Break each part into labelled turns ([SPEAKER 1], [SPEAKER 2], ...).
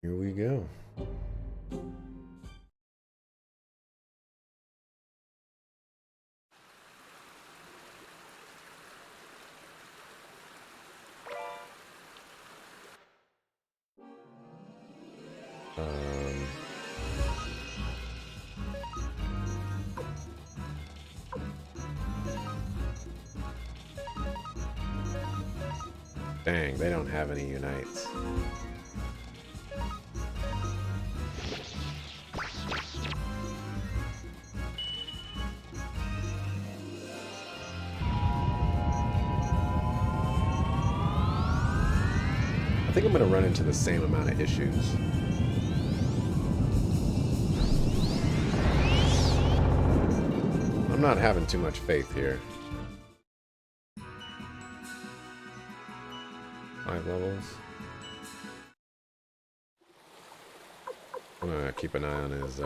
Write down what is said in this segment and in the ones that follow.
[SPEAKER 1] Here we go. Dang, they don't have any unites. I think I'm going to run into the same amount of issues. I'm not having too much faith here. 5 levels. I'm going to keep an eye on his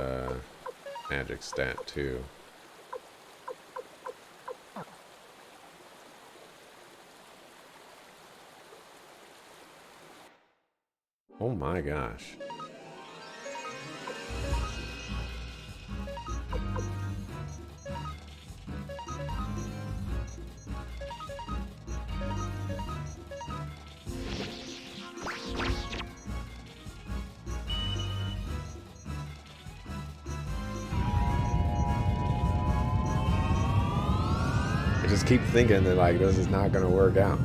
[SPEAKER 1] magic stat too. Oh my gosh. I just keep thinking that like this is not gonna work out.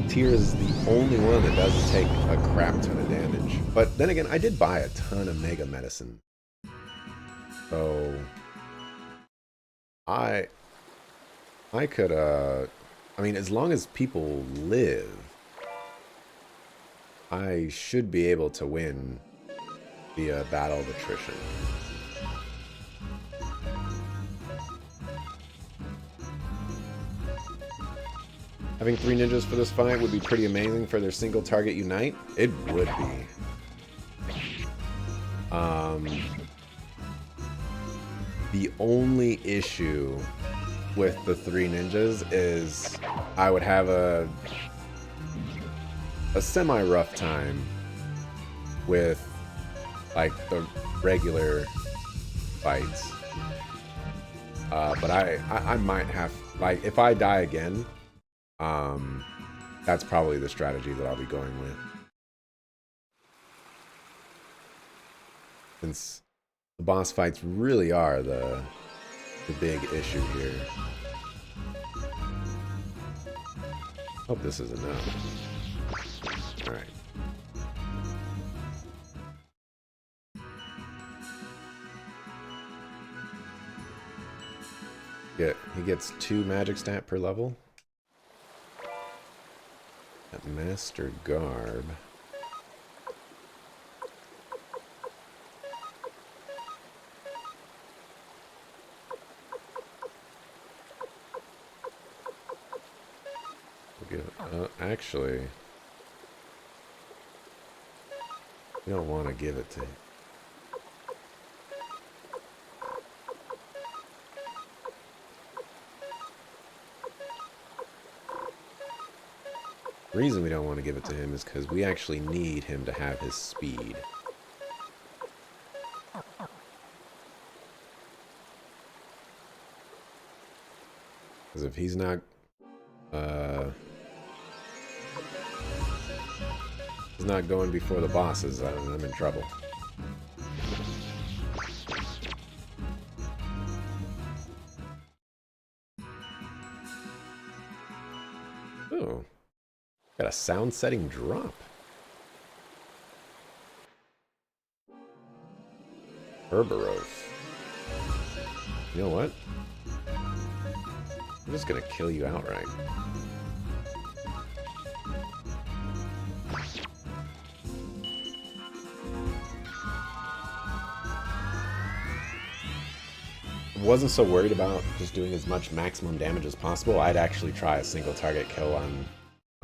[SPEAKER 1] Tyr is the only one that doesn't take a crap ton of damage. But then again, I did buy a ton of mega medicine. So I could I mean as long as people live, I should be able to win via battle of attrition. Having 3 ninjas for this fight would be pretty amazing for their single target unite. It would be. The only issue with the 3 ninjas is I would have a semi-rough time with like the regular fights. But I might have, like, if I die again, that's probably the strategy that I'll be going with. Since the boss fights really are the big issue here. Hope this is enough. Alright. He gets 2 magic stat per level. That Master Garb. Actually, we don't want to give it to him. The reason we don't want to give it to him is because we actually need him to have his speed. Because if he's not, he's not going before the bosses, I'm in trouble. Oh, got a sound setting drop. Herbaros. You know what? I'm just gonna kill you outright. Wasn't so worried about just doing as much maximum damage as possible. I'd actually try a single target kill on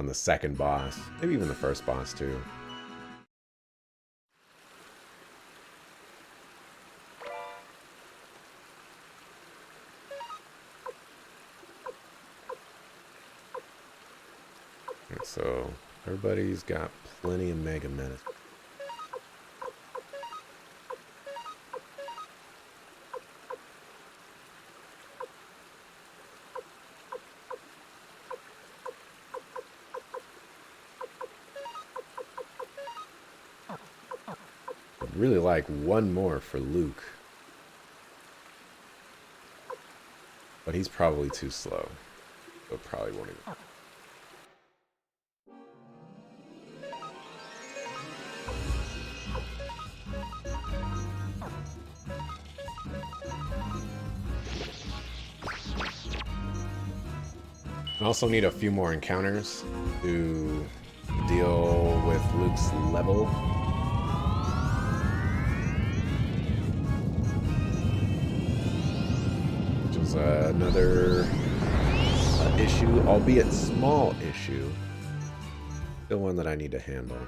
[SPEAKER 1] the second boss, maybe even the first boss too. So Everybody's got plenty of Mega Menace. I'd really like one more for Luke. But he's probably too slow. So probably won't even. I also need a few more encounters to deal with Luke's level. Which is another issue, albeit small issue. Still one that I need to handle.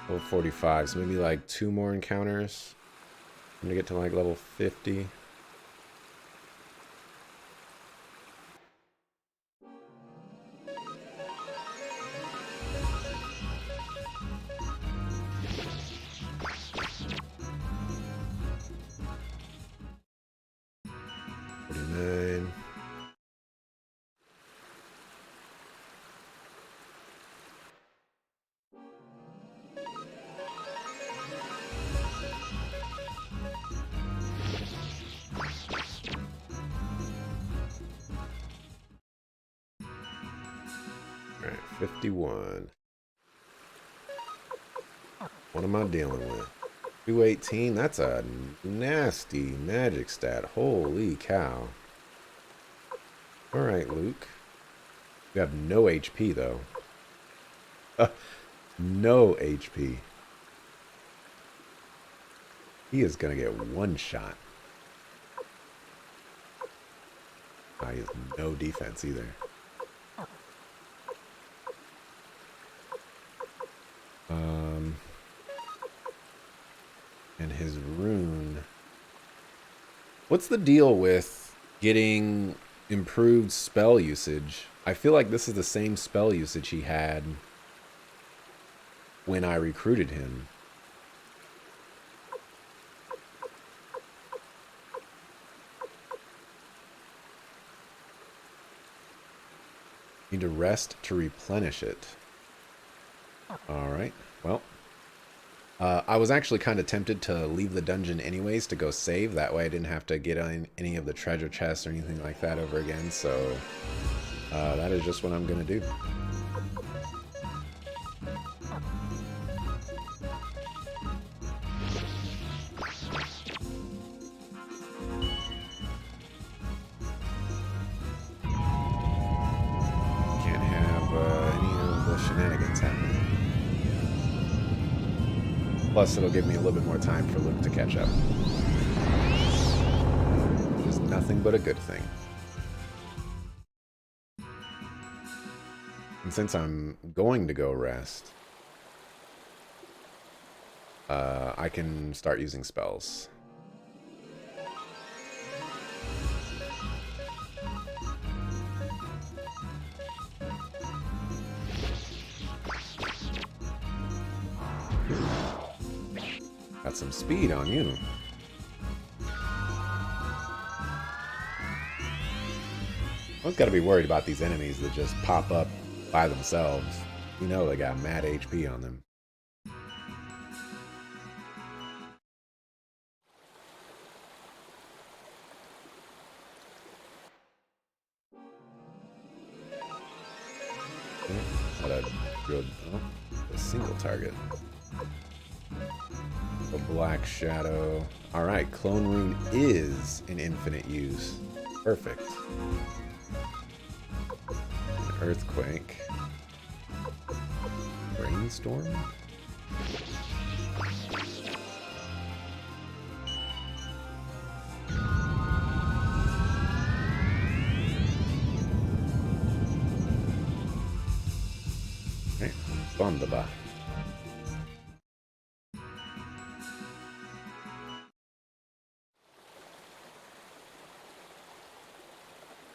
[SPEAKER 1] Level 45, so maybe like 2 more encounters. I'm gonna get to like level 50. Alright, 51. What am I dealing with? 218? That's a nasty magic stat. Holy cow. Alright, Luke. You have no HP, though. No HP. He is gonna get one shot. He has no defense either. And his rune. What's the deal with getting improved spell usage? I feel like this is the same spell usage he had when I recruited him. Need to rest to replenish it. Alright, well. I was actually kind of tempted to leave the dungeon anyways to go save. That way I didn't have to get on any of the treasure chests or anything like that over again. So that is just what I'm going to do. Can't have any of the shenanigans happening. Plus, it'll give me a little bit more time for Luke to catch up. Which is nothing but a good thing. And since I'm going to go rest, I can start using spells. Got some speed on you. I've got to be worried about these enemies that just pop up by themselves. You know they got mad HP on them. What a good, a single target. A black shadow. Alright, clone rune is an infinite use. Perfect. An earthquake. Brainstorm? Okay, Bondaba.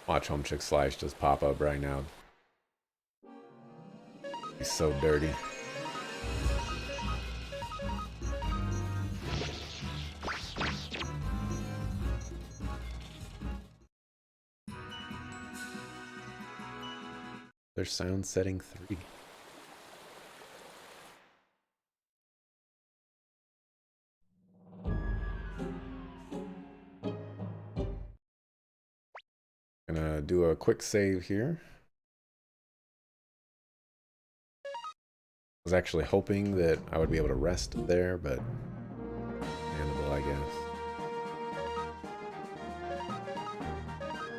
[SPEAKER 1] Watch Home Chick Slice just pop up right now. He's so dirty. There's sound setting 3. Gonna do a quick save here. Was actually hoping that I would be able to rest there, but manageable, I guess.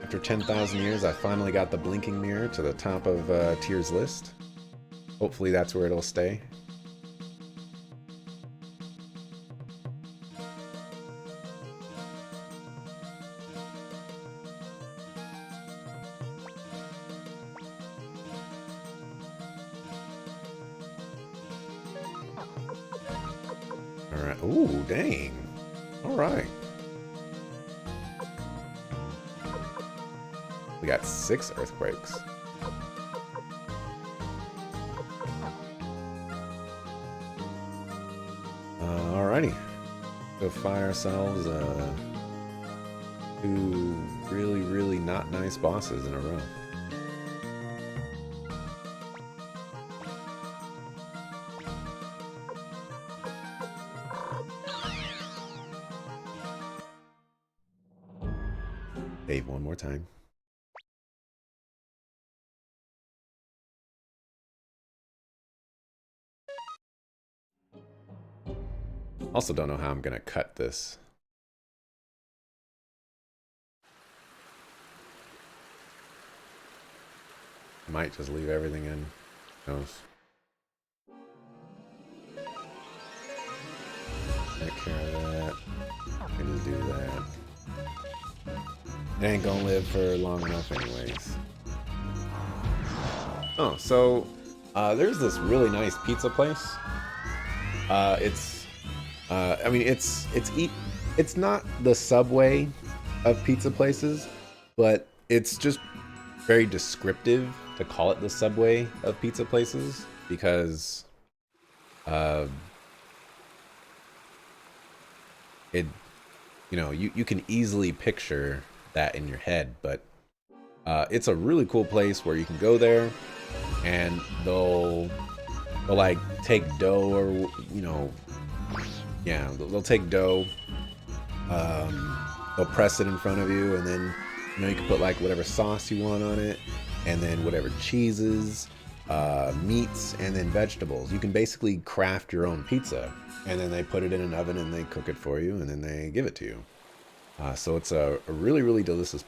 [SPEAKER 1] After 10,000 years, I finally got the blinking mirror to the top of Tier's list. Hopefully that's where it'll stay. Alright. Ooh, dang. Alright. We got 6 earthquakes. Alrighty. Go find ourselves 2 really, really not nice bosses in a row. Save one more time. Also don't know how I'm gonna cut this. Might just leave everything in. Who knows? Take care of that. I can just do that. It ain't gonna live for long enough anyways. Oh, so there's this really nice pizza place. I mean, it's not the Subway of pizza places, but it's just very descriptive to call it the Subway of pizza places because you can easily picture that in your head, but it's a really cool place where you can go there and they'll like take dough or they'll take dough, they'll press it in front of you, and then you can put like whatever sauce you want on it, and then whatever cheeses, meats, and then vegetables. You can basically craft your own pizza, and then they put it in an oven and they cook it for you, and then they give it to you. So it's a really, really delicious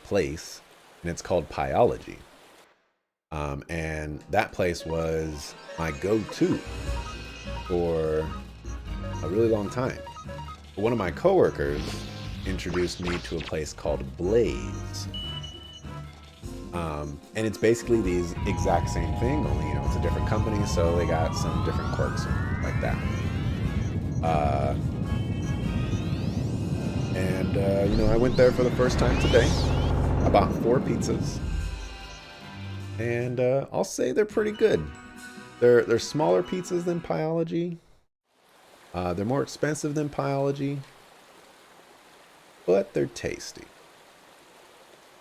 [SPEAKER 1] place, and it's called Pyology. And that place was my go-to for a really long time. But one of my coworkers introduced me to a place called Blaze. And it's basically the exact same thing, only it's a different company, so they got some different quirks like that. I went there for the first time today. I bought 4 pizzas. And I'll say they're pretty good. They're smaller pizzas than Pyology. They're more expensive than Pyology. But they're tasty.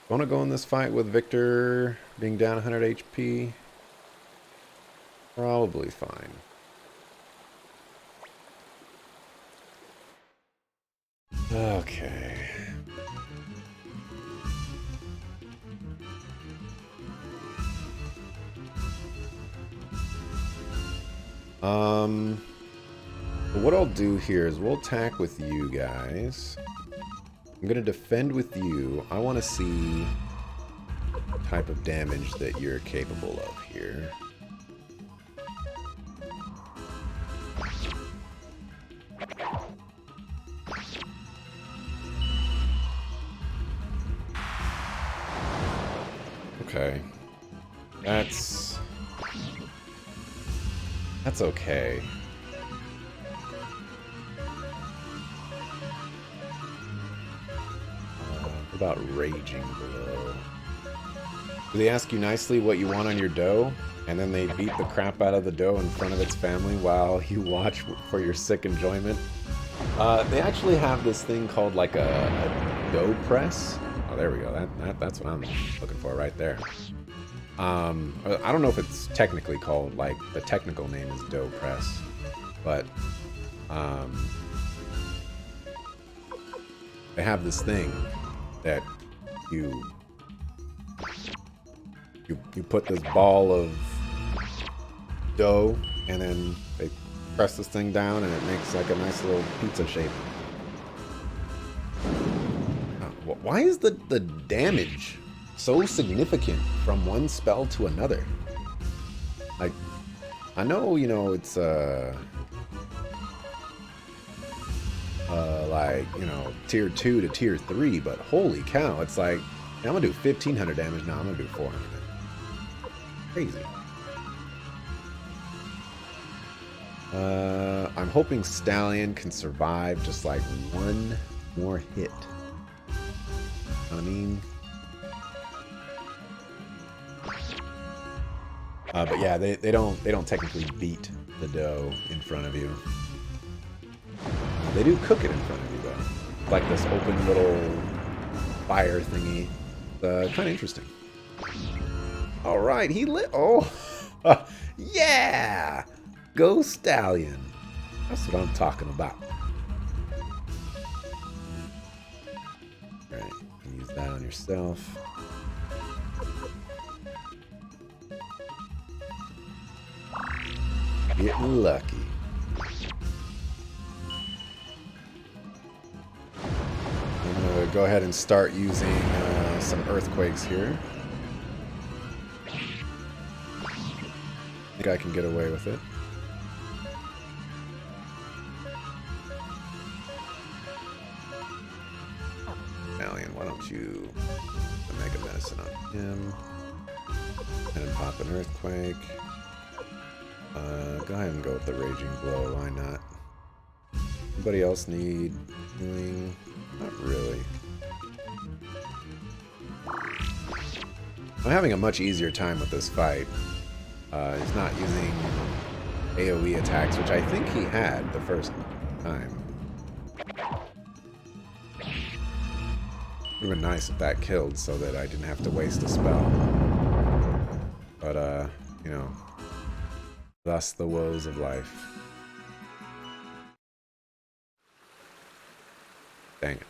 [SPEAKER 1] Want to go in this fight with Victor being down 100 HP? Probably fine. Okay. What I'll do here is we'll attack with you guys. I'm gonna defend with you. I want to see the type of damage that you're capable of here. Okay. That's okay. About Raging Blow. Do they ask you nicely what you want on your dough? And then they beat the crap out of the dough in front of its family while you watch for your sick enjoyment. They actually have this thing called like a dough press. Oh, there we go. That's what I'm looking for right there. I don't know if it's technically called, like, the technical name is dough press, but they have this thing that you put this ball of dough, and then they press this thing down, and it makes like a nice little pizza shape. Why is the damage so significant from one spell to another? Like, I know, you know, it's like, you know, tier 2 to tier 3, but holy cow, it's like, I'm gonna do 1500 damage now, I'm gonna do 400. Crazy. I'm hoping Stallion can survive just like one more hit. I mean, but yeah, they don't technically beat the dough in front of you. They do cook it in front of you though, like this open little fire thingy. Kind of interesting. All right, he lit. Oh, yeah, go Stallion. That's what I'm talking about. All right, you can use that on yourself. Getting lucky. I'm gonna go ahead and start using some earthquakes here. I think I can get away with it. Alien, why don't you Mega Medicine on him? And then pop an earthquake. Go ahead and go with the Raging Blow, why not? Anybody else need healing? Not really. I'm having a much easier time with this fight. He's not using AoE attacks, which I think he had the first time. It would have been nice if that killed so that I didn't have to waste a spell. But, you know, thus the woes of life. Dang it.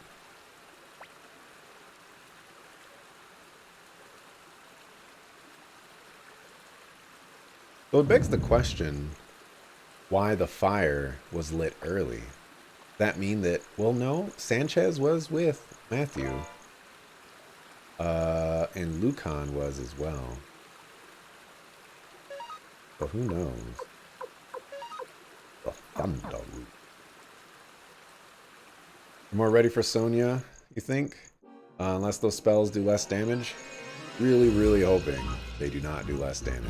[SPEAKER 1] So it begs the question, why the fire was lit early? Does that mean that, well, no, Sanchez was with Matthew. And Lucan was as well. But who knows? The thunder. More ready for Sonya, you think? Unless those spells do less damage? Really, really hoping they do not do less damage.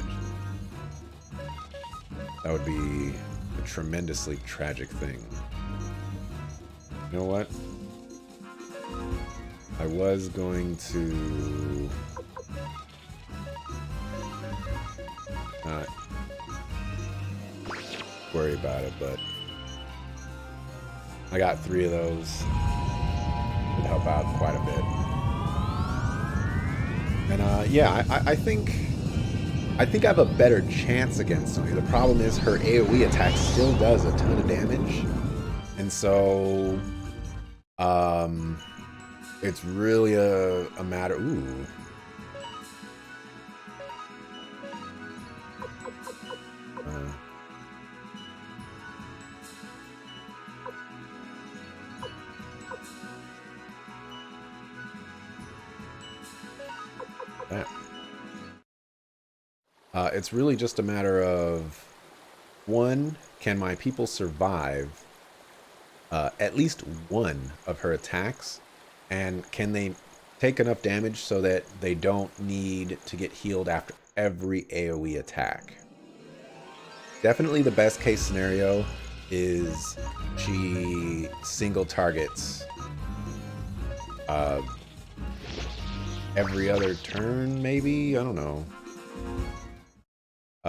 [SPEAKER 1] That would be a tremendously tragic thing. You know what? I was going to not worry about it, but I got 3 of those. Would help out quite a bit. And yeah, I think I have a better chance against Sonya. The problem is her AoE attack still does a ton of damage. And so it's really a matter. Ooh. It's really just a matter of, one, can my people survive at least one of her attacks? And can they take enough damage so that they don't need to get healed after every AoE attack? Definitely the best case scenario is she single targets every other turn, maybe? I don't know.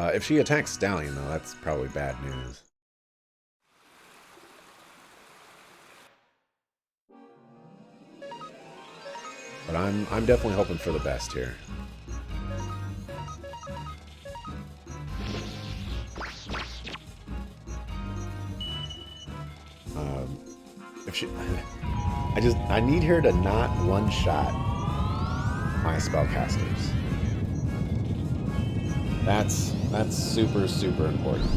[SPEAKER 1] If she attacks Stallion, though, that's probably bad news. But I'm definitely hoping for the best here. If she, I need her to not one-shot my spellcasters. That's super, super important.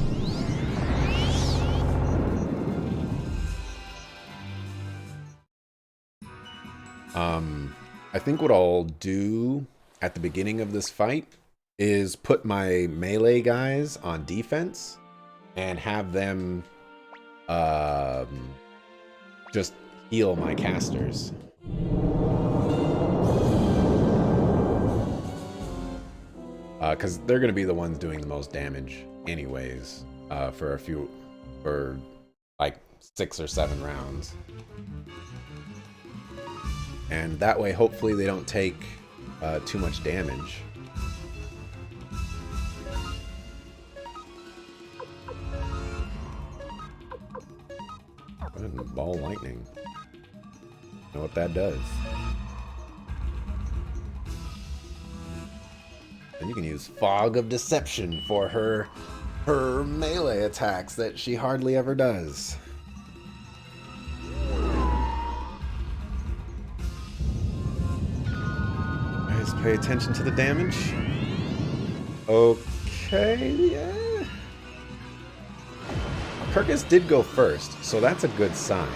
[SPEAKER 1] I think what I'll do at the beginning of this fight is put my melee guys on defense and have them just heal my casters. Because they're going to be the ones doing the most damage anyways, for like 6 or 7 rounds. And that way, hopefully, they don't take too much damage. Go ahead and ball lightning. Know what that does. And you can use Fog of Deception for her melee attacks that she hardly ever does. Guys, pay attention to the damage. Okay, yeah. Kirkus did go first, so that's a good sign.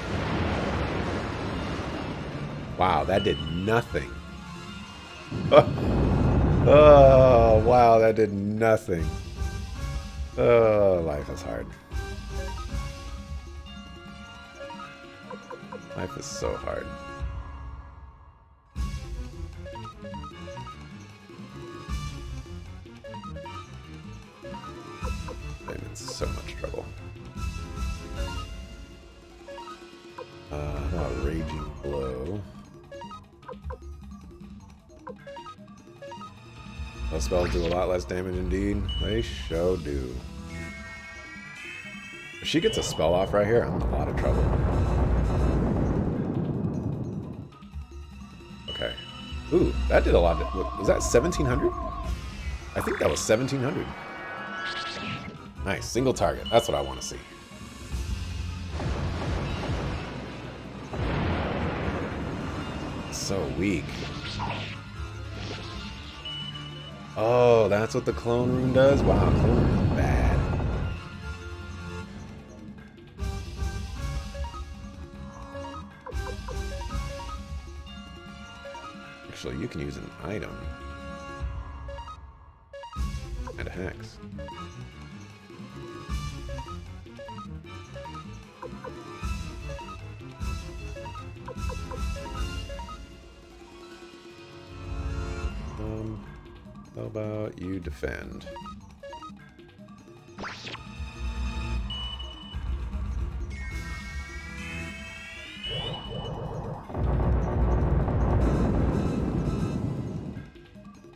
[SPEAKER 1] Wow, that did nothing. Oh, wow, that did nothing. Oh, life is hard. Life is so hard. I'm in so much trouble. How about Raging Blow? Those spells do a lot less damage indeed. They sure do. If she gets a spell off right here, I'm in a lot of trouble. Okay. Ooh, that did a lot. Was that 1,700? I think that was 1,700. Nice. Single target. That's what I want to see. So weak. Oh, that's what the clone rune does? Wow, clone rune is bad. Actually, you can use an item. And a hex. How about you defend?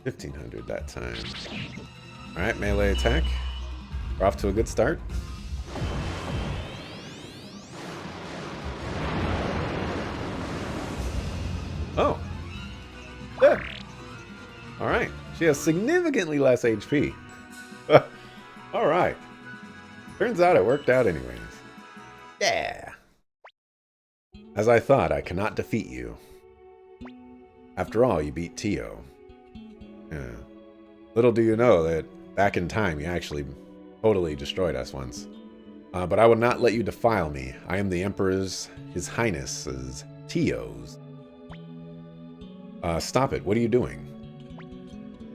[SPEAKER 1] $1,500 that time. All right, melee attack. We're off to a good start. Oh. Yeah. All right. She has significantly less HP. All right. Turns out it worked out anyways. Yeah. As I thought, I cannot defeat you. After all, you beat Tio. Yeah. Little do you know that back in time, you actually totally destroyed us once. But I will not let you defile me. I am the Emperor's, His Highness's, Tio's. Stop it. What are you doing?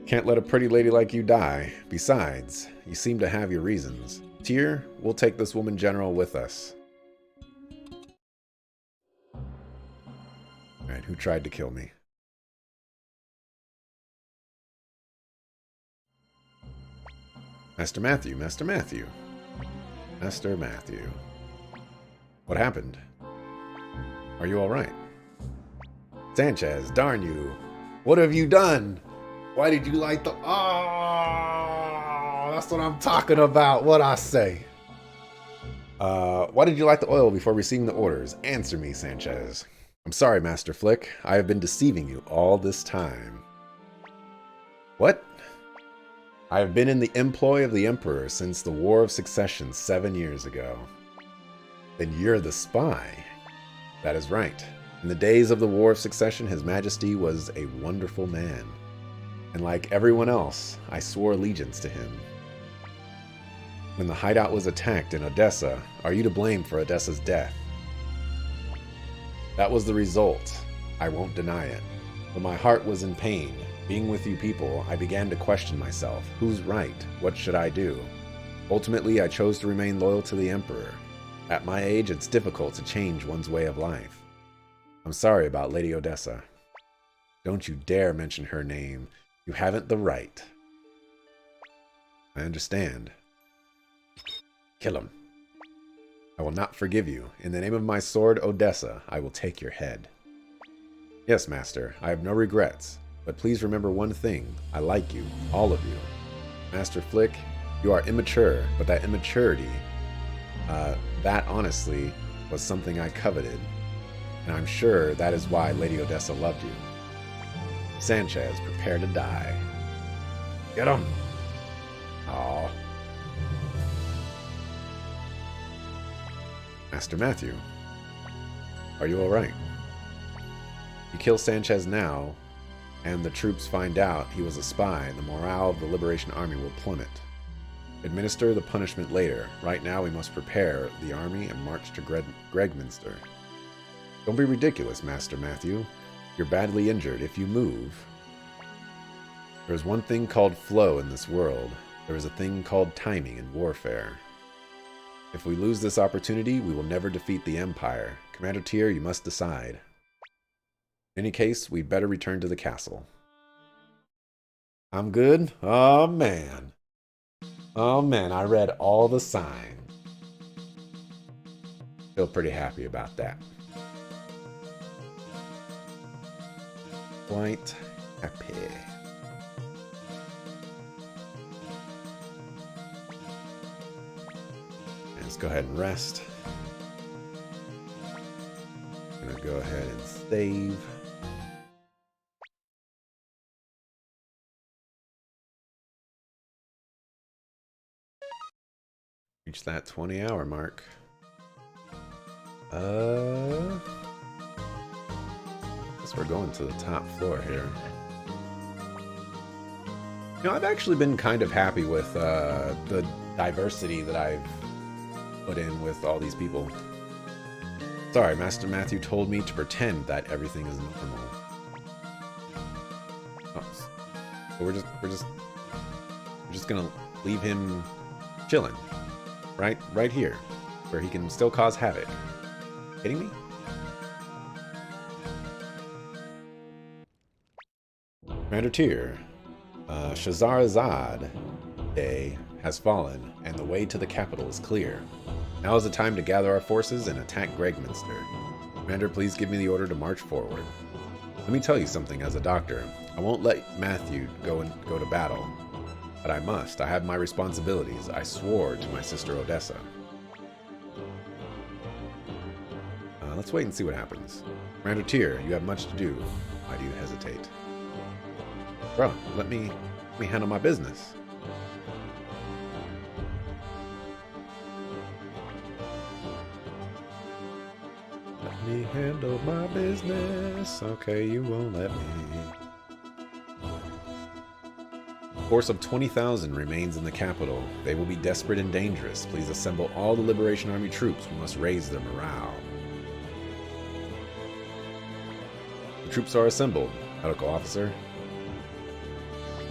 [SPEAKER 1] Can't let a pretty lady like you die. Besides, you seem to have your reasons. Tyr, we'll take this woman general with us. Alright, who tried to kill me? Master Matthew, Master Matthew. Master Matthew. What happened? Are you alright? Sanchez, darn you. What have you done? Why did you light the... Oh, That's what I'm talking about. What I say. Why did you light the oil before receiving the orders? Answer me, Sanchez. I'm sorry, Master Flick. I have been deceiving you all this time. What? I have been in the employ of the Emperor since the War of Succession 7 years ago. Then you're the spy. That is right. In the days of the War of Succession, His Majesty was a wonderful man. And like everyone else, I swore allegiance to him. When the hideout was attacked in Odessa, are you to blame for Odessa's death? That was the result. I won't deny it. But my heart was in pain. Being with you people, I began to question myself. Who's right? What should I do? Ultimately, I chose to remain loyal to the Emperor. At my age, it's difficult to change one's way of life. I'm sorry about Lady Odessa. Don't you dare mention her name. You haven't the right. I understand. Kill him. I will not forgive you. In the name of my sword, Odessa, I will take your head. Yes, Master, I have no regrets. But please remember one thing. I like you, all of you. Master Flick, you are immature, but that immaturity, that honestly was something I coveted. And I'm sure that is why Lady Odessa loved you. Sanchez, prepare to die. Get him! Aww. Master Matthew, are you alright? You kill Sanchez now, and the troops find out he was a spy, the morale of the Liberation Army will plummet. Administer the punishment later. Right now we must prepare the army and march to Gregminster. Don't be ridiculous, Master Matthew. You're badly injured. If you move... There is one thing called flow in this world. There is a thing called timing in warfare. If we lose this opportunity, we will never defeat the Empire. Commander Tyr, you must decide. In any case, we'd better return to the castle. I'm good? Oh, man. Oh, man, I read all the signs. Feel pretty happy about that. Quite happy. Let's go ahead and rest. I'm gonna go ahead and save. Reach that 20-hour mark. Guess we're going to the top floor here. You know, I've actually been kind of happy with the diversity that I've put in with all these people. Sorry, Master Matthew told me to pretend that everything is normal. Oh, so we're just gonna leave him chilling, right here, where he can still cause havoc. Kidding me? Commander Tyr, Shahrazad Day has fallen, and the way to the capital is clear. Now is the time to gather our forces and attack Gregminster. Commander, please give me the order to march forward. Let me tell you something as a doctor. I won't let Matthew go to battle. But I must. I have my responsibilities. I swore to my sister Odessa. Let's wait and see what happens. Commander Tyr, you have much to do. Why do you hesitate? Bro, let me handle my business. Let me handle my business. Okay, you won't let me. A force of 20,000 remains in the capital. They will be desperate and dangerous. Please assemble all the Liberation Army troops. We must raise their morale. The troops are assembled. Medical officer.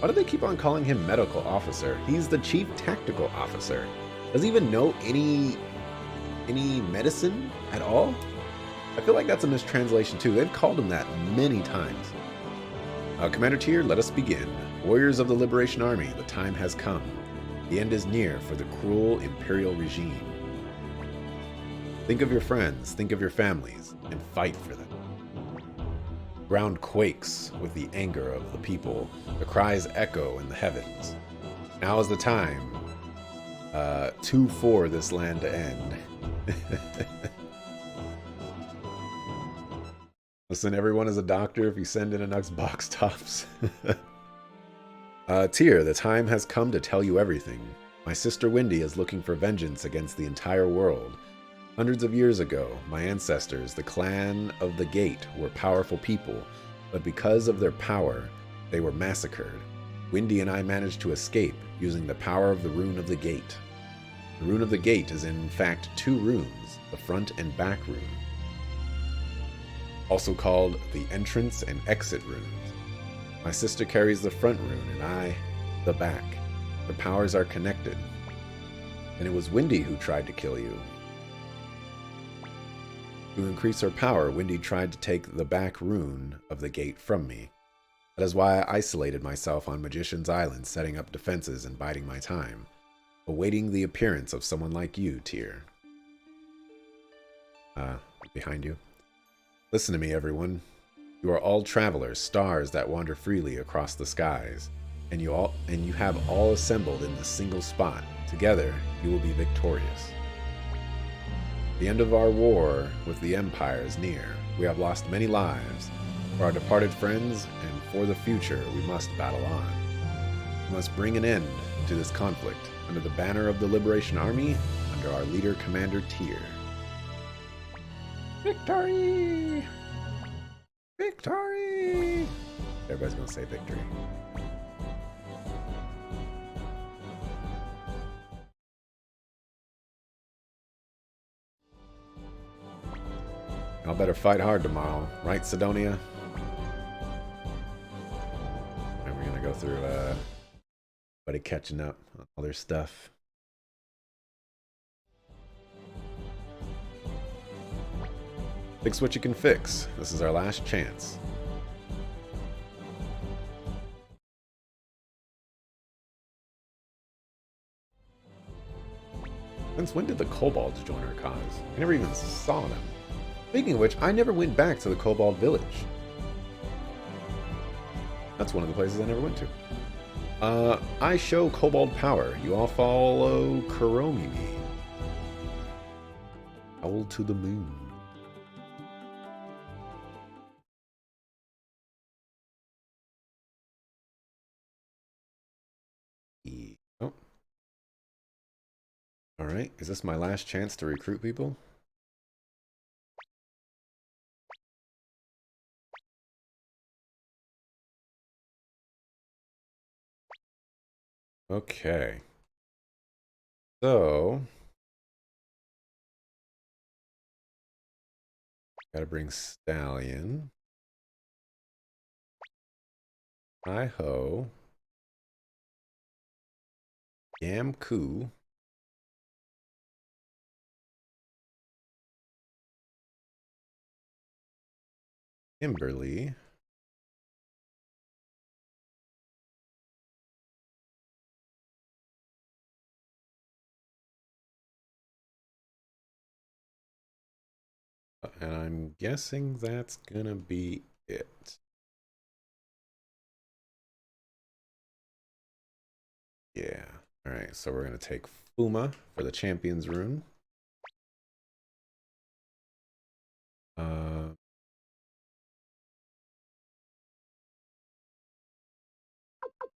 [SPEAKER 1] Why do they keep on calling him medical officer? He's the chief tactical officer. Does he even know any medicine at all? I feel like that's a mistranslation too. They've called him that many times. Commander Tyr, let us begin. Warriors of the Liberation Army, the time has come. The end is near for the cruel imperial regime. Think of your friends, think of your families, and fight for them. The ground quakes with the anger of the people. The cries echo in the heavens. Now is the time Two for this land to end. Listen, everyone is a doctor if you send in enough box tops. Tyr, the time has come to tell you everything. My sister Wendy is looking for vengeance against the entire world. Hundreds of years ago, my ancestors, the clan of the Gate, were powerful people, but because of their power, they were massacred. Wendy and I managed to escape using the power of the Rune of the Gate. The Rune of the Gate is in fact two runes, the front and back rune, also called the entrance and exit runes. My sister carries the front rune and I the back. The powers are connected. And it was Wendy who tried to kill you. To increase her power, Wendy tried to take the back rune of the gate from me. That is why I isolated myself on Magician's Island, setting up defenses and biding my time, awaiting the appearance of someone like you, Tyr. Behind you. Listen to me, everyone. You are all travelers, stars that wander freely across the skies, and you have all assembled in this single spot. Together, you will be victorious. The end of our war with the Empire is near. We have lost many lives. For our departed friends and for the future, we must battle on. We must bring an end to this conflict under the banner of the Liberation Army, under our leader, Commander Tyr. Victory! Victory! Everybody's gonna say victory. Y'all better fight hard tomorrow, right, Sidonia? And we're gonna go through everybody catching up on all their stuff. Fix what you can fix. This is our last chance. Since when did the kobolds join our cause? I never even saw them. Speaking of which, I never went back to the kobold village. That's one of the places I never went to. I show kobold power. You all follow Kuromi me. Owl to the moon. Oh. Alright, is this my last chance to recruit people? Okay. So, gotta bring Stallion. Hi-ho. Yamku. Kimberly. And I'm guessing that's gonna be it. Yeah. Alright, so we're gonna take Fuma for the Champion's Rune.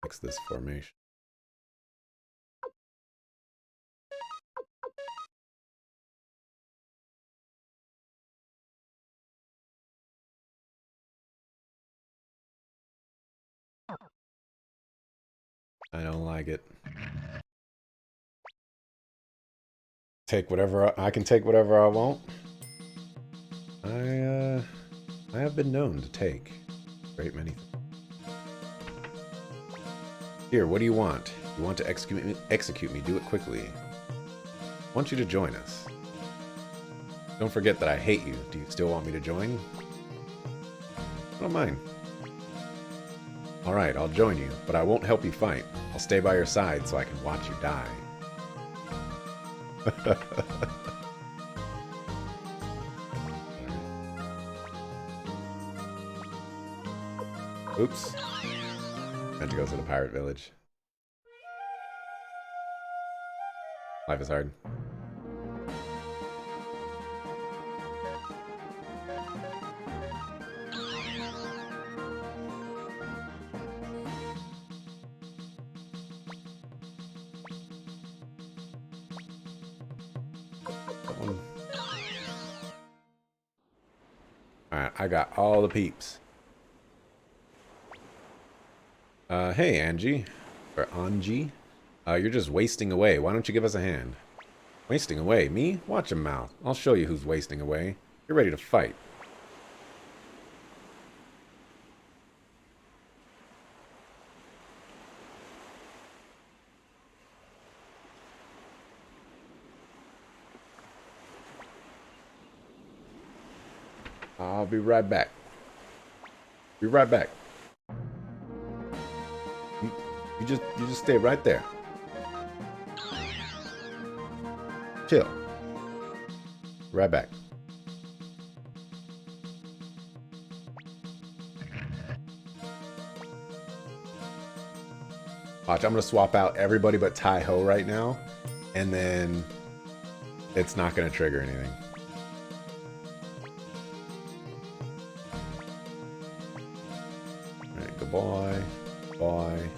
[SPEAKER 1] Fix this formation. I don't like it. Take whatever I can take whatever I want. I have been known to take great many things. Here, what do you want? You want to execute me, do it quickly. I want you to join us. Don't forget that I hate you. Do you still want me to join? I don't mind. Alright, I'll join you, but I won't help you fight. I'll stay by your side so I can watch you die. Oops. Had to go to the pirate village. Life is hard. Alright, I got all the peeps. Hey, Angie. Or Angie. You're just wasting away. Why don't you give us a hand? Wasting away? Me? Watch your mouth. I'll show you who's wasting away. You're ready to fight. I'll be right back. Be right back. You just stay right there. Chill. Right back. Watch, I'm gonna swap out everybody but Tai-Ho right now, and then it's not gonna trigger anything. Alright, goodbye. Bye.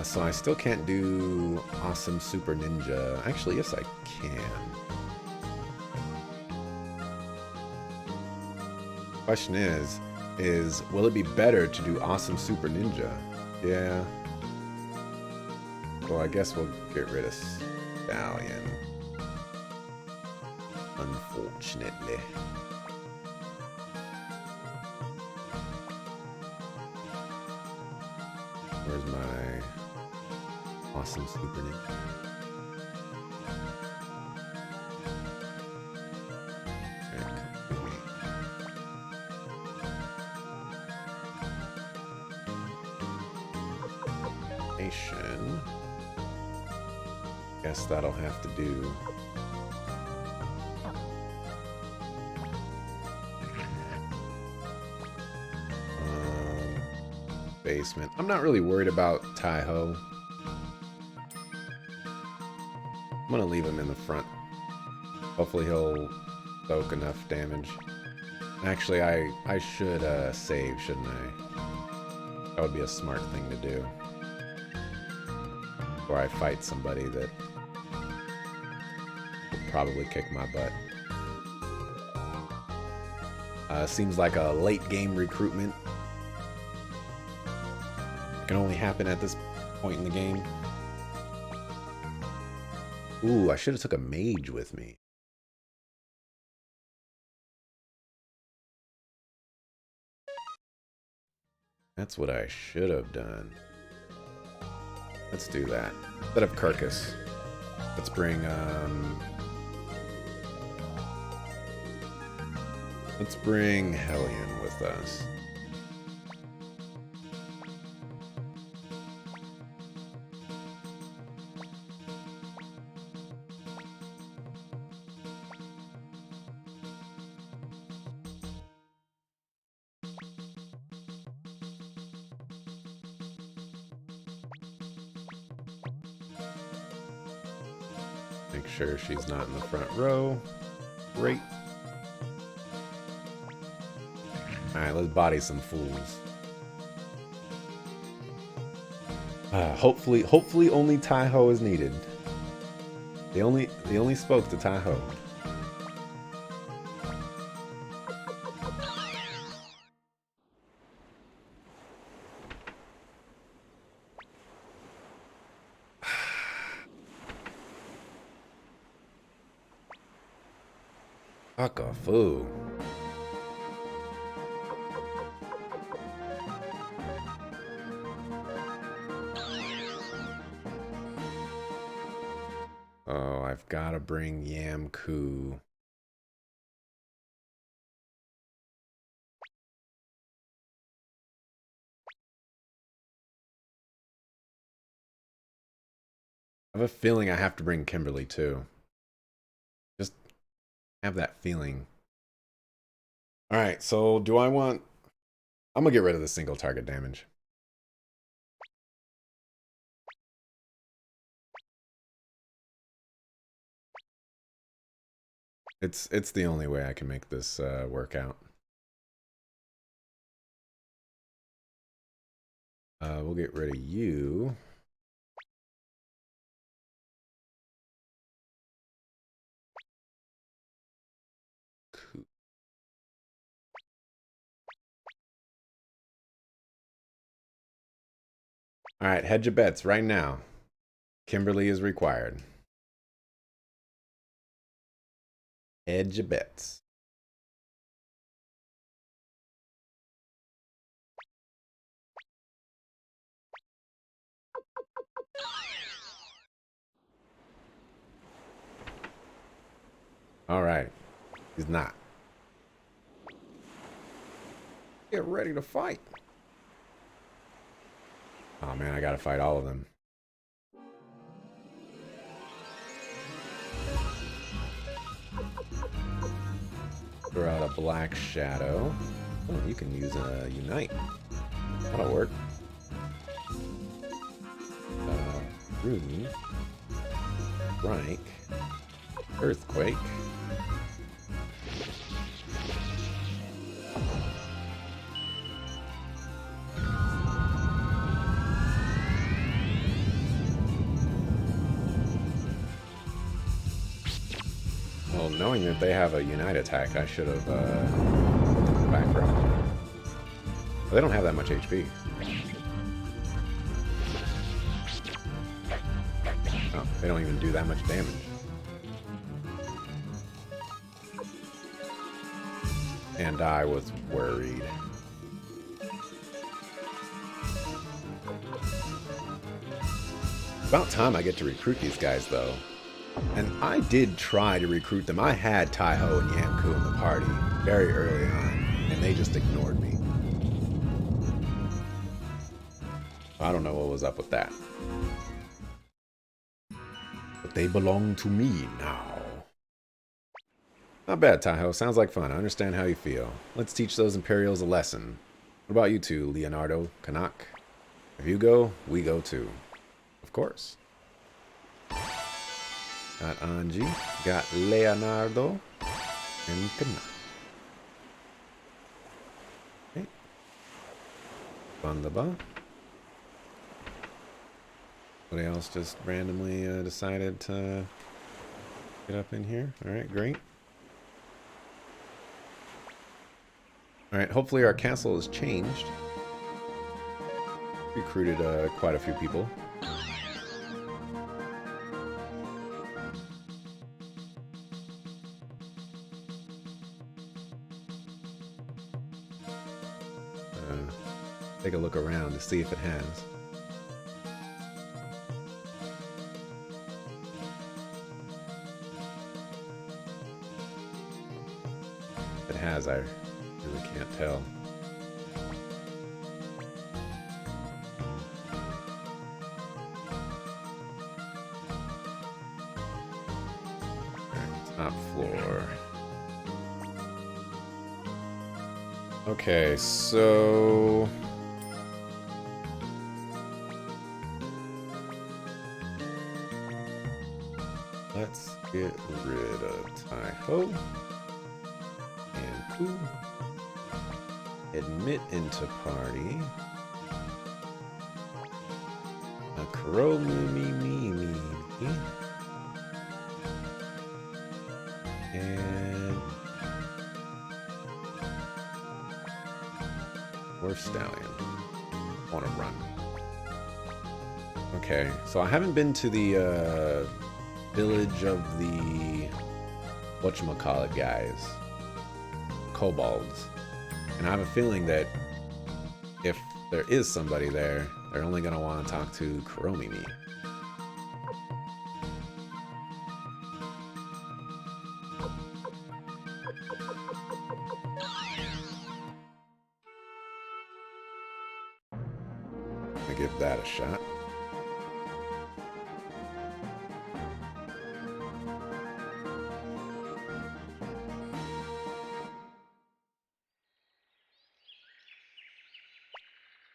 [SPEAKER 1] So I still can't do Awesome Super Ninja. Actually, yes I can. Question is will it be better to do Awesome Super Ninja? Yeah. Well, I guess we'll get rid of Stallion. Unfortunately. Where's my Awesome Super Ninja? Guess that'll have to do. Basement. I'm not really worried about Tai-Ho. I'm gonna leave him in the front. Hopefully he'll soak enough damage. Actually, I should save, shouldn't I? That would be a smart thing to do. Before I fight somebody that will probably kick my butt. Seems like a late game recruitment. It can only happen at this point in the game. Ooh, I should have took a mage with me. That's what I should have done. Let's do that. Instead of Kirkus, let's bring Hellion with us. Make sure she's not in the front row. Great. Alright, let's body some fools. Hopefully only Tai-Ho is needed. They only spoke to Tai-Ho. Fuck a fool. Oh, I've got to bring Yamku. I have a feeling I have to bring Kimberly too. Just have that feeling. Alright, so do I want... I'm going to get rid of the single target damage. It's the only way I can make this work out. We'll get rid of you. Cool. All right, hedge your bets right now. Kimberly is required. Hedge your bets. All right, he's not. Get ready to fight. Oh man, I gotta fight all of them. Throw out a black shadow. Oh, you can use a unite. That'll work. Rune. Strike. Earthquake. Well, knowing that they have a unite attack, I should have looked in the background. But they don't have that much HP. Oh, they don't even do that much damage. And I was worried. About time I get to recruit these guys, though. And I did try to recruit them. I had Taiho and Yamku in the party very early on, and they just ignored me. I don't know what was up with that. But they belong to me now. Not bad, Taiho. Sounds like fun. I understand how you feel. Let's teach those Imperials a lesson. What about you two, Leonardo, Kanak? If you go, we go too. Of course. Got Anji, got Leonardo, and Kanak. Okay. Bandaba. Somebody else just randomly decided to get up in here. Alright, great. Alright, hopefully our castle has changed. Recruited quite a few people. Take a look around to see if it has. If it has, I really can't tell. Alright, top floor. Okay, so let's get rid of Taiho and Pooh. Admit into party. A crow me. And Horse Stallion. I want to run. Okay, so I haven't been to the village of the whatchamacallit guys. Kobolds. And I have a feeling that if there is somebody there, they're only going to want to talk to Kuromimi. I'm going to give that a shot.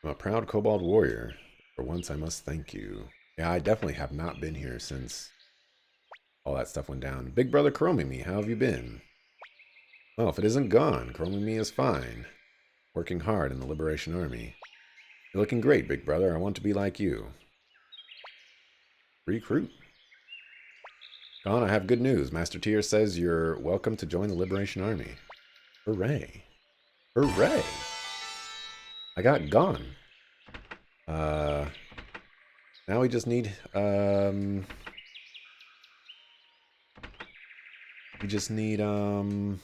[SPEAKER 1] I'm a proud kobold warrior. For once I must thank you. Yeah, I definitely have not been here since All that stuff went down. Big brother Chromimi, how have you been? Well, if it isn't gone, Chromimi is fine. Working hard in the Liberation Army. You're looking great, big brother. I want to be like you. Recruit. Gon, I have good news. Master Tyr says you're welcome to join the Liberation Army. Hooray. Hooray. I got Gon. Now we just need, we just need, man.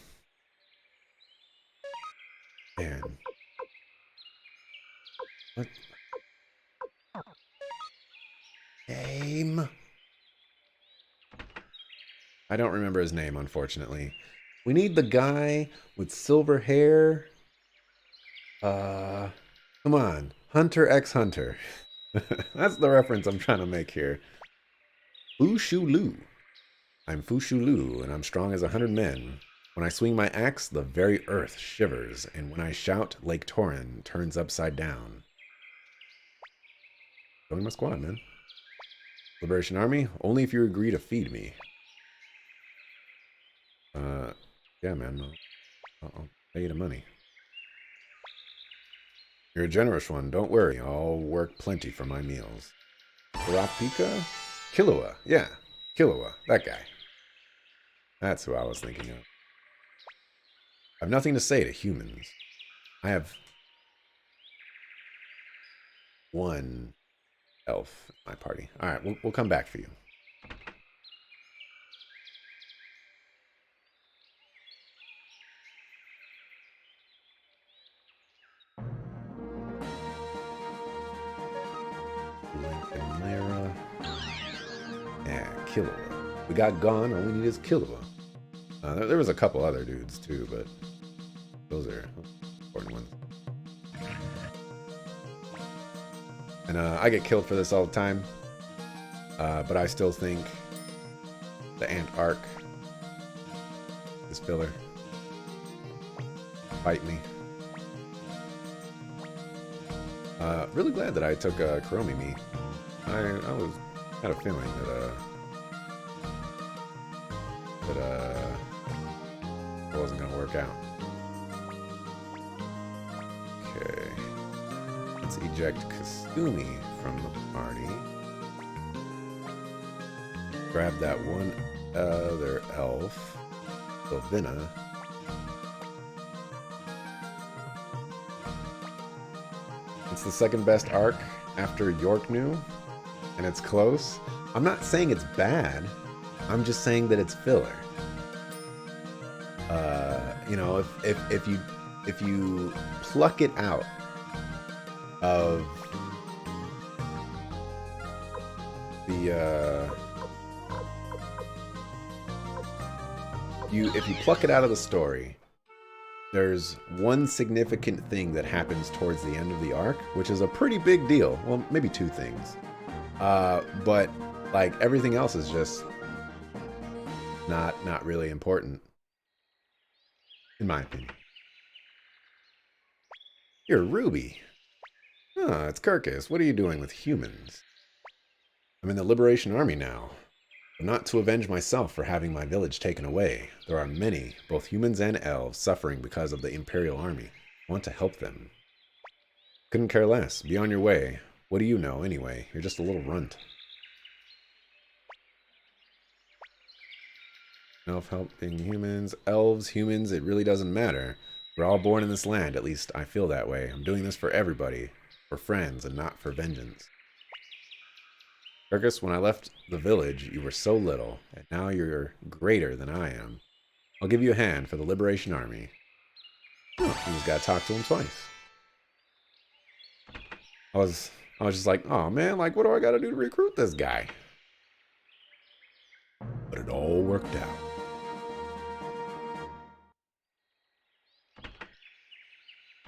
[SPEAKER 1] What? Name? I don't remember his name, unfortunately. We need the guy with silver hair. Come on. Hunter x Hunter. That's the reference I'm trying to make here. Fushu Lu. I'm Fushu Lu, and I'm strong as 100 men. When I swing my axe, the very earth shivers, and when I shout, Lake Torin turns upside down. Join my squad, man. Liberation Army, only if you agree to feed me. Yeah, man. I'll pay you the money. You're a generous one. Don't worry. I'll work plenty for my meals. Kurapika? Killua. Yeah, Killua. That guy. That's who I was thinking of. I have nothing to say to humans. I have one elf in my party. All right, we'll come back for you. Lincoln Lyra. Yeah, Killua. We got Gon. All we need is Killua. There was a couple other dudes too, but those are important ones. And I get killed for this all the time. But I still think the Ant arc is filler. Fight me. Really glad that I took Chromimi. I was kind of feeling that it wasn't gonna work out. Okay. Let's eject Kasumi from the party. Grab that one other elf, Sylvina. It's the second best arc after Yorknu, and it's close. I'm not saying it's bad. I'm just saying that it's filler. You know, if you pluck it out of the if you pluck it out of the story, there's one significant thing that happens towards the end of the arc, which is a pretty big deal. Well, maybe two things. But like everything else is just not really important, in my opinion. You're Ruby. Oh, it's Kirkus. What are you doing with humans? I'm in the Liberation Army now. But not to avenge myself for having my village taken away. There are many, both humans and elves, suffering because of the Imperial Army. I want to help them. Couldn't care less. Be on your way. What do you know, anyway? You're just a little runt. Elf helping humans. Elves, humans, it really doesn't matter. We're all born in this land, at least I feel that way. I'm doing this for everybody. For friends, and not for vengeance. Kirkus, when I left the village, you were so little, and now you're greater than I am. I'll give you a hand for the Liberation Army. Oh, you just gotta talk to him twice. I was just like, oh man, like what do I gotta do to recruit this guy? But it all worked out.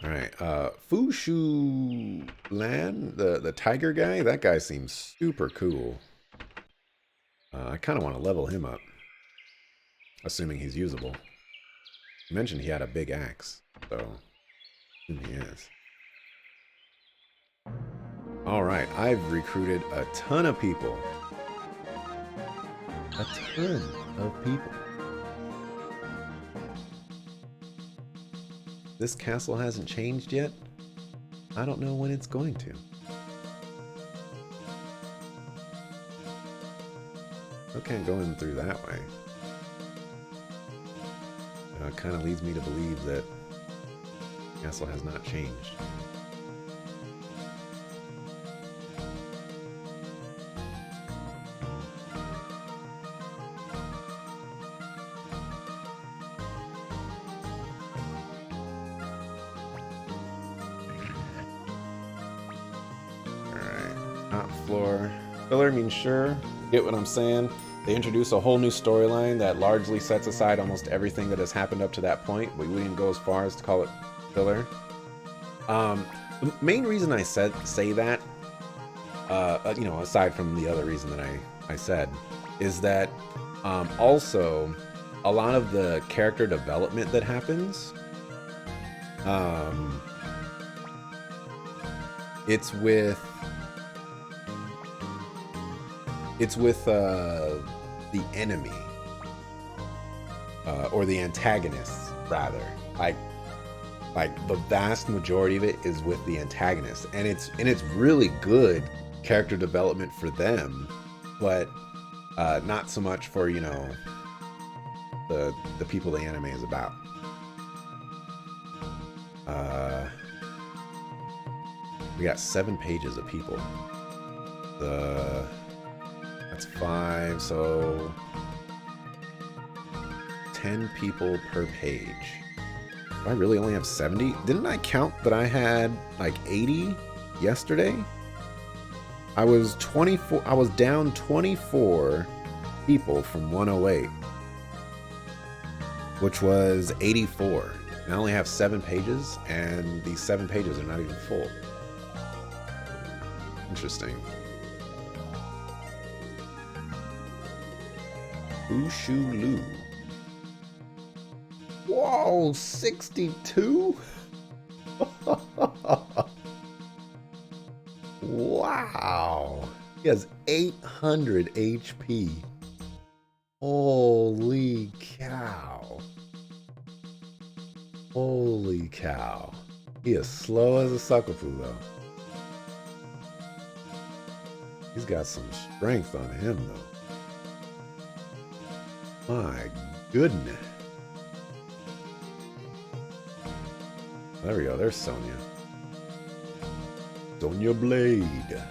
[SPEAKER 1] Alright, Fushu Lan, the tiger guy, that guy seems super cool. I kind of want to level him up. Assuming he's usable. You mentioned he had a big axe, so he is. Alright, I've recruited a ton of people. A ton of people. This castle hasn't changed yet. I don't know when it's going to. I can't go in through that way. It kind of leads me to believe that the castle has not changed. Alright, top floor. Filler means sure. Get what I'm saying? They introduce a whole new storyline that largely sets aside almost everything that has happened up to that point. We wouldn't go as far as to call it filler. The main reason I say that, you know, aside from the other reason that I said, is that also a lot of the character development that happens, it's with the enemy, or the antagonists, rather. Like the vast majority of it is with the antagonist, and it's really good character development for them, but not so much for, you know, the people the anime is about. We got 7 pages of people. That's 5, so 10 people per page. Do I really only have 70? Didn't I count that I had like 80 yesterday? I was down 24 people from 108, which was 84. And I only have 7 pages, and these 7 pages are not even full. Interesting. Ushulu. Whoa, 62? Wow. He has 800 HP. Holy cow. Holy cow. He is slow as a suckapoo, though. He's got some strength on him, though. My goodness. There we go. There's Sonya. Sonya Blade.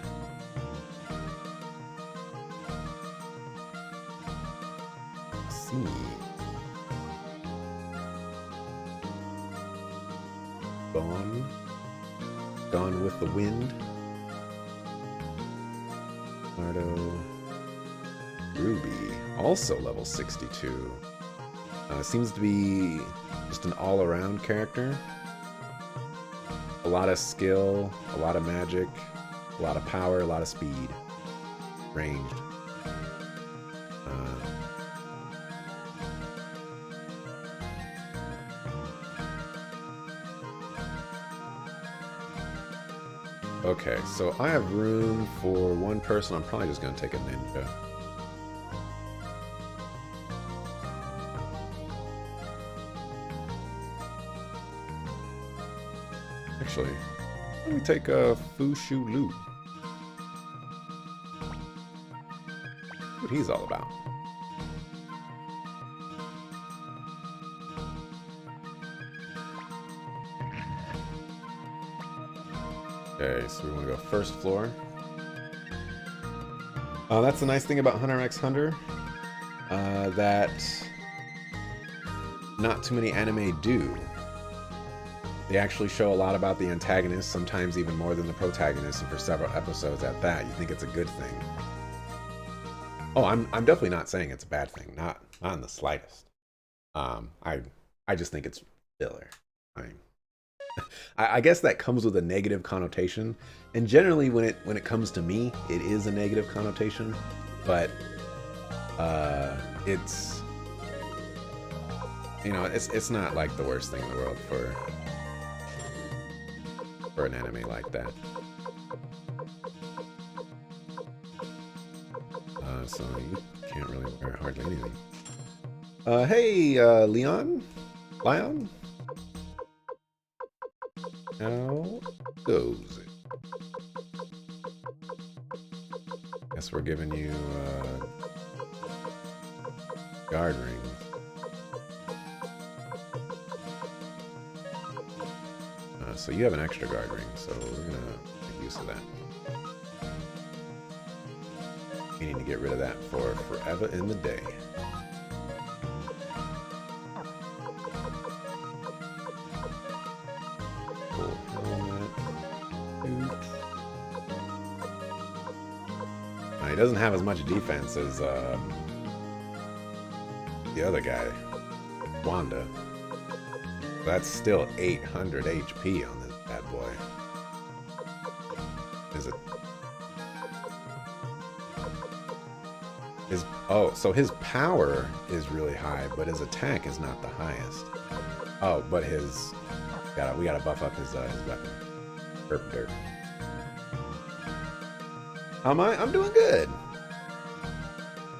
[SPEAKER 1] Let's see. Gone with the Wind. Nardo. Ruby. Also level 62. Seems to be just an all-around character. A lot of skill, a lot of magic, a lot of power, a lot of speed. Ranged. Okay, so I have room for one person. I'm probably just going to take a ninja. Actually, let me take a Fushu Lu. What he's all about. Okay, so we want to go first floor. That's the nice thing about Hunter x Hunter, that not too many anime do. They actually show a lot about the antagonist, sometimes even more than the protagonist, and for several episodes at that. You think it's a good thing. Oh, I'm definitely not saying it's a bad thing. Not in the slightest. I just think it's filler. I guess that comes with a negative connotation, and generally when it comes to me, it is a negative connotation. But it's, you know, it's not like the worst thing in the world for an anime like that. So you can't really wear hardly anything. Hey, Leon? Leon? How goes it? Guess we're giving you, guard rings. So you have an extra guard ring, so we're gonna make use of that. We need to get rid of that for forever in the day. Cool helmet. Now, he doesn't have as much defense as the other guy, Wanda. That's still 800 HP on this bad boy. Is it? So his power is really high, but his attack is not the highest. Oh, but his... we gotta buff up his weapon. Dirt. How am I? I'm doing good.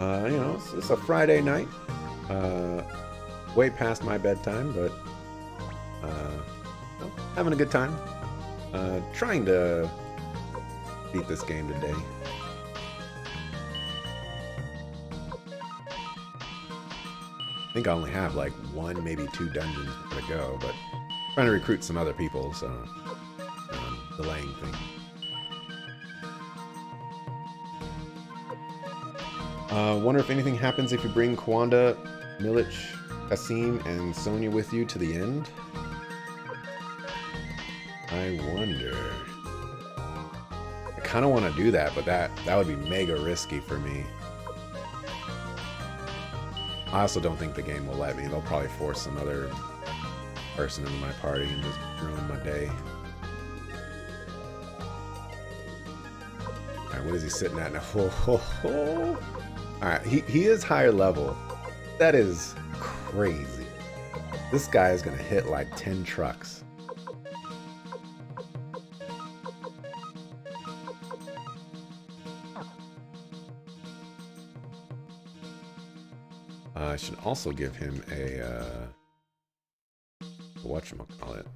[SPEAKER 1] You know, it's a Friday night. Way past my bedtime, but... having a good time. Trying to beat this game today. I think I only have like 1, maybe 2 dungeons to go, but trying to recruit some other people, so delaying things. Wonder if anything happens if you bring Kwanda, Milich, Kasim, and Sonya with you to the end. I wonder. I kind of want to do that, but that would be mega risky for me. I also don't think the game will let me. They'll probably force some other person into my party and just ruin my day. Alright, what is he sitting at now? Alright, he is higher level. That is crazy. This guy is going to hit like 10 trucks. I should also give him a, whatchamacallit.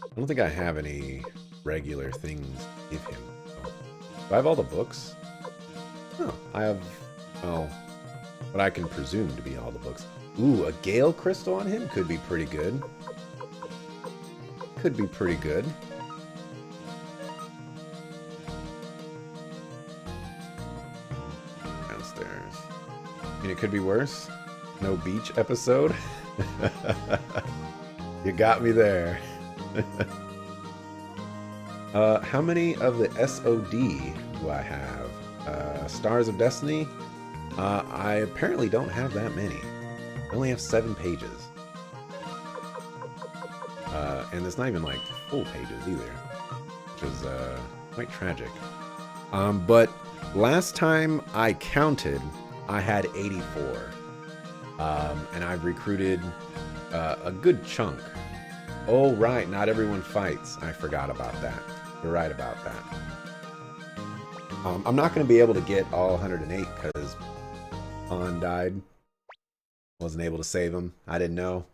[SPEAKER 1] I don't think I have any regular things to give him. Do I have all the books? No, I have, well, what I can presume to be all the books. Ooh, a Gale Crystal on him could be pretty good. Could be pretty good. Downstairs. I mean, it could be worse. No beach episode. You got me there. How many of the SOD do I have? Stars of Destiny? I apparently don't have that many. I only have 7 pages. And it's not even like full pages either, which is quite tragic. But last time I counted, I had 84. And I've recruited a good chunk. Oh, right, not everyone fights. I forgot about that. You're right about that. I'm not going to be able to get all 108 because Han died. Wasn't able to save him. I didn't know.